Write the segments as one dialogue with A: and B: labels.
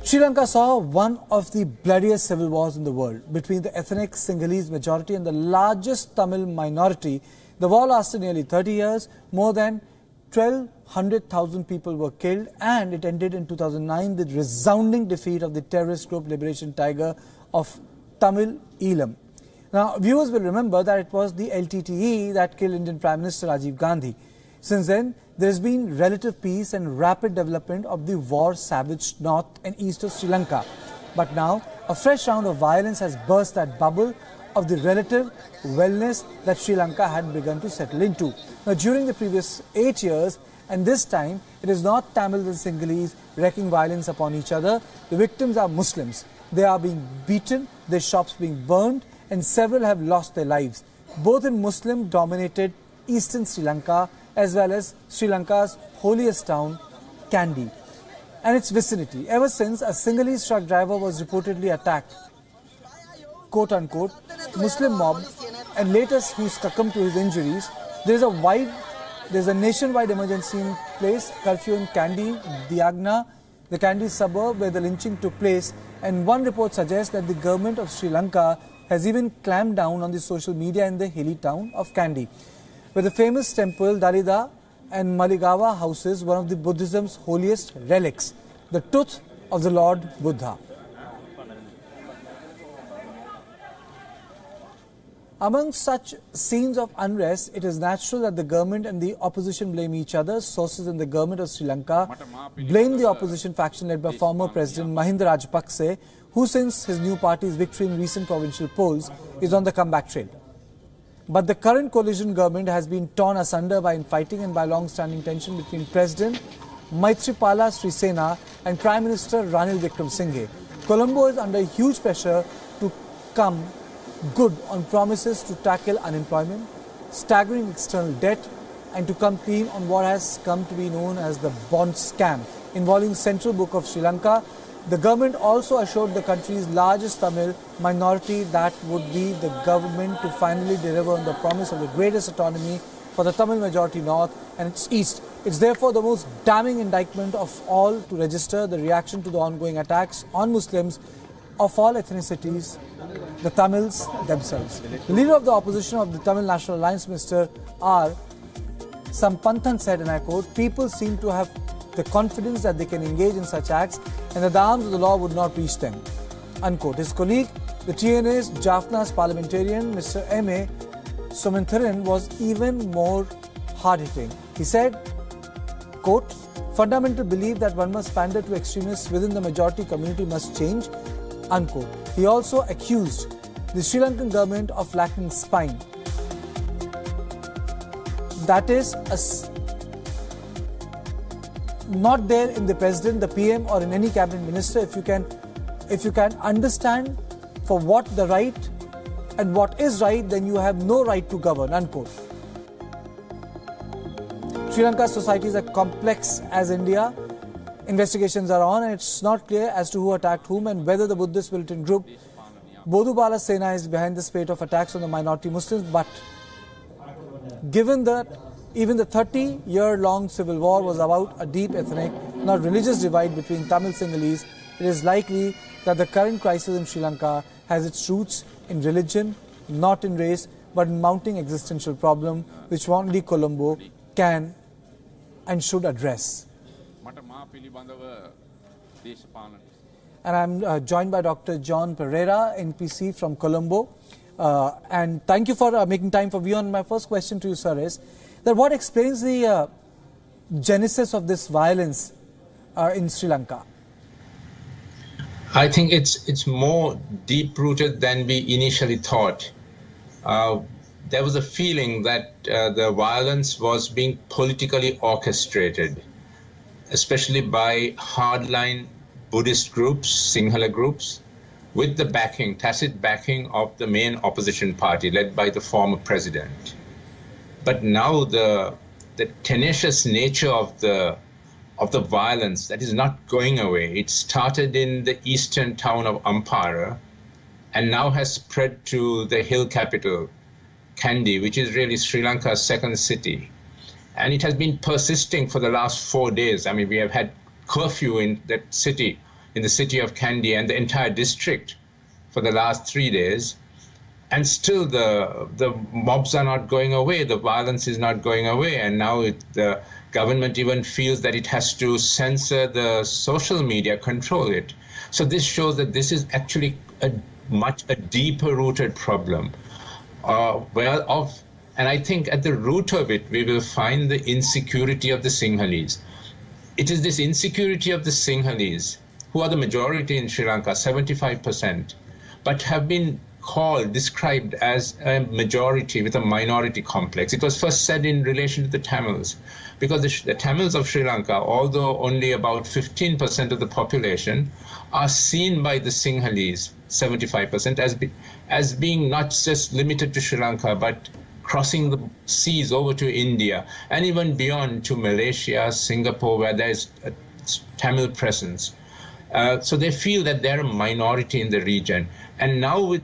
A: Sri Lanka saw one of the bloodiest civil wars in the world between the ethnic Sinhalese majority and the largest Tamil minority. The war lasted nearly 30 years, more than 1,200,000 people were killed, and it ended in 2009 with resounding defeat of the terrorist group Liberation Tiger of Tamil Eelam. Now, viewers will remember that it was the LTTE that killed Indian Prime Minister Rajiv Gandhi. Since then, there has been relative peace and rapid development of the war-savaged north and east of Sri Lanka. But now, a fresh round of violence has burst that bubble of the relative wellness that Sri Lanka had begun to settle into. Now, during the previous 8 years, and this time, it is not Tamils and Sinhalese wreaking violence upon each other. The victims are Muslims. They are being beaten, their shops being burned, and several have lost their lives, both in Muslim-dominated eastern Sri Lanka as well as Sri Lanka's holiest town, Kandy, and its vicinity. Ever since a Sinhalese truck driver was reportedly attacked, quote-unquote, Muslim mob, and later who succumbed to his injuries, there's a nationwide emergency in place, curfew in Kandy, Diagna, the Kandy suburb where the lynching took place, and one report suggests that the government of Sri Lanka has even clamped down on the social media in the hilly town of Kandy, where the famous temple Dalida and Maligawa houses one of the Buddhism's holiest relics, the tooth of the Lord Buddha. Among such scenes of unrest, it is natural that the government and the opposition blame each other. Sources in the government of Sri Lanka blame the opposition faction led by former President Mahinda Rajapakse, who since his new party's victory in recent provincial polls is on the comeback trail. But the current coalition government has been torn asunder by infighting and by long-standing tension between President Maithripala Sirisena and Prime Minister Ranil Wickremesinghe. Colombo is under huge pressure to come good on promises to tackle unemployment, staggering external debt, and to come clean on what has come to be known as the bond scam involving Central Book of Sri Lanka. The government also assured the country's largest Tamil minority that would be the government to finally deliver on the promise of the greatest autonomy for the Tamil majority north and its east. It's therefore the most damning indictment of all to register the reaction to the ongoing attacks on Muslims of all ethnicities, the Tamils themselves. The leader of the opposition of the Tamil National Alliance, Mr. R. Sampanthan said, and I quote, "People seem to have the confidence that they can engage in such acts and that the arms of the law would not reach them," unquote. His colleague, the TNA's Jaffna's parliamentarian, Mr. M.A. Sumantharan, was even more hard-hitting. He said, quote, "Fundamental belief that one must pander to extremists within the majority community must change," unquote. He also accused the Sri Lankan government of lacking spine. That is not there in the president, the PM, or in any cabinet minister. If you can understand for what the right and what is right, then you have no right to govern, unquote. Sri Lanka's societies are complex as India. Investigations are on, and it's not clear as to who attacked whom and whether the Buddhist militant group Bodhubala Sena is behind the spate of attacks on the minority Muslims. But given that even the 30-year-long civil war was about a deep ethnic, not religious divide between Tamil Sinhalese, it is likely that the current crisis in Sri Lanka has its roots in religion, not in race, but in mounting existential problem which only Colombo can and should address. And I'm joined by Dr. Jehan Perera, NPC from Colombo. And thank you for making time for WION. My first question to you, sir, is that what explains the genesis of this violence in Sri Lanka?
B: I think it's more deep-rooted than we initially thought. There was a feeling that the violence was being politically orchestrated, especially by hardline Buddhist groups, Sinhala groups, with the backing, tacit backing of the main opposition party led by the former president. But now the tenacious nature of the violence that is not going away. It started in the eastern town of Ampara and now has spread to the hill capital, Kandy, which is really Sri Lanka's second city. And it has been persisting for the last 4 days. I mean, we have had curfew in that city in the city of Kandy and the entire district for the last 3 days. And still the mobs are not going away, the violence is not going away, and now the government even feels that it has to censor the social media, control it. So this shows that this is actually a deeper rooted problem. And I think at the root of it, we will find the insecurity of the Sinhalese. It is this insecurity of the Sinhalese, who are the majority in Sri Lanka, 75%, but have been described as a majority with a minority complex. It was first said in relation to the Tamils, because the Tamils of Sri Lanka, although only about 15% of the population, are seen by the Sinhalese, 75%, as being not just limited to Sri Lanka, but crossing the seas over to India, and even beyond to Malaysia, Singapore, where there is a Tamil presence. So they feel that they're a minority in the region. And now with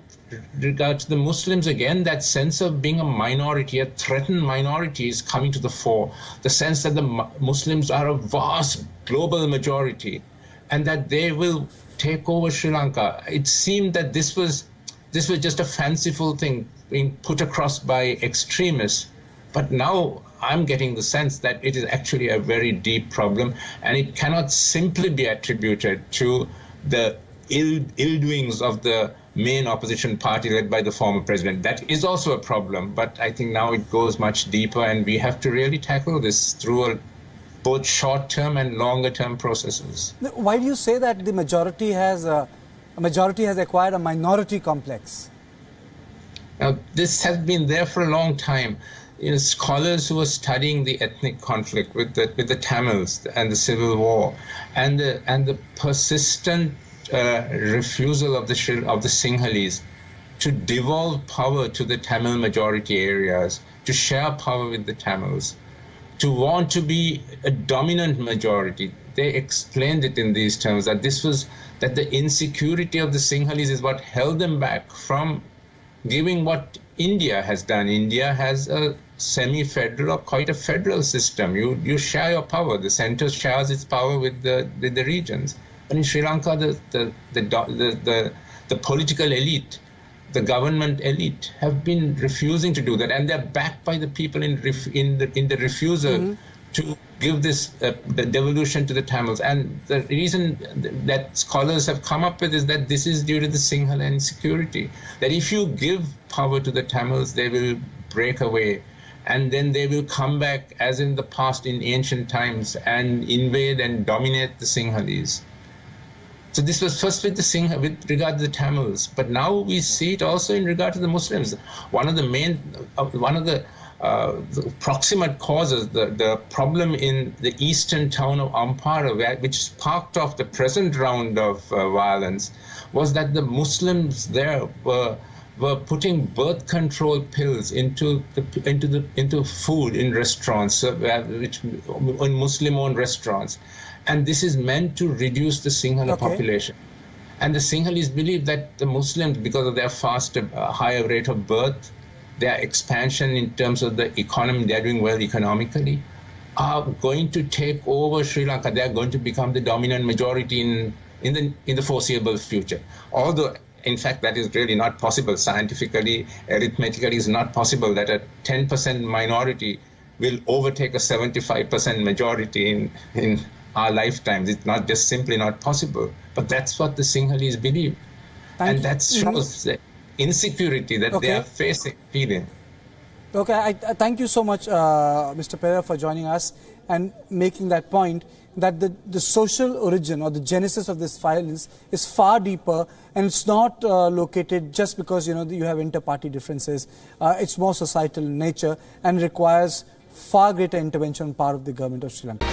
B: regard to the Muslims, again, that sense of being a minority, a threatened minority, is coming to the fore. The sense that the Muslims are a vast global majority and that they will take over Sri Lanka. It seemed that this was just a fanciful thing being put across by extremists. But now I'm getting the sense that it is actually a very deep problem, and it cannot simply be attributed to the ill doings of the main opposition party led by the former president. That is also a problem, but I think now it goes much deeper, and we have to really tackle this through both short-term and longer-term processes.
A: Why do you say that the majority has acquired a minority complex?
B: Now, this has been there for a long time. Scholars who are studying the ethnic conflict with the Tamils and the civil war, and the persistent refusal of the Sinhalese to devolve power to the Tamil majority areas, to share power with the Tamils, to want to be a dominant majority. They explained it in these terms, that that the insecurity of the Sinhalese is what held them back from giving what India has done. India has a semi-federal or quite a federal system. You share your power. The center shares its power with the regions. But in Sri Lanka, the political elite, the government elite, have been refusing to do that, and they're backed by the people in the refusal to give this the devolution to the Tamils. And the reason that scholars have come up with is that this is due to the Sinhala insecurity. That if you give power to the Tamils, they will break away, and then they will come back as in the past, in ancient times, and invade and dominate the Sinhalese. So this was first with regard to the Tamils, but now we see it also in regard to the Muslims. One of the proximate causes, the problem in the eastern town of Ampara, which sparked off the present round of violence, was that the Muslims there were putting birth control pills into food in restaurants, in Muslim-owned restaurants. And this is meant to reduce the Sinhala population. And the Sinhalese believe that the Muslims, because of their higher rate of birth, their expansion in terms of the economy, they're doing well economically, are going to take over Sri Lanka. They're going to become the dominant majority in the foreseeable future. Although, in fact, that is really not possible. Scientifically, arithmetically, it's not possible that a 10% minority will overtake a 75% majority in our lifetimes. It's not just simply not possible. But that's what the Sinhalese believe. And that shows the insecurity that they are feeling.
A: Okay, I thank you so much, Mr. Perera, for joining us and making that point, that the social origin or the genesis of this violence is far deeper, and it's not located just because you have inter-party differences. It's more societal in nature and requires far greater intervention on part of the government of Sri Lanka.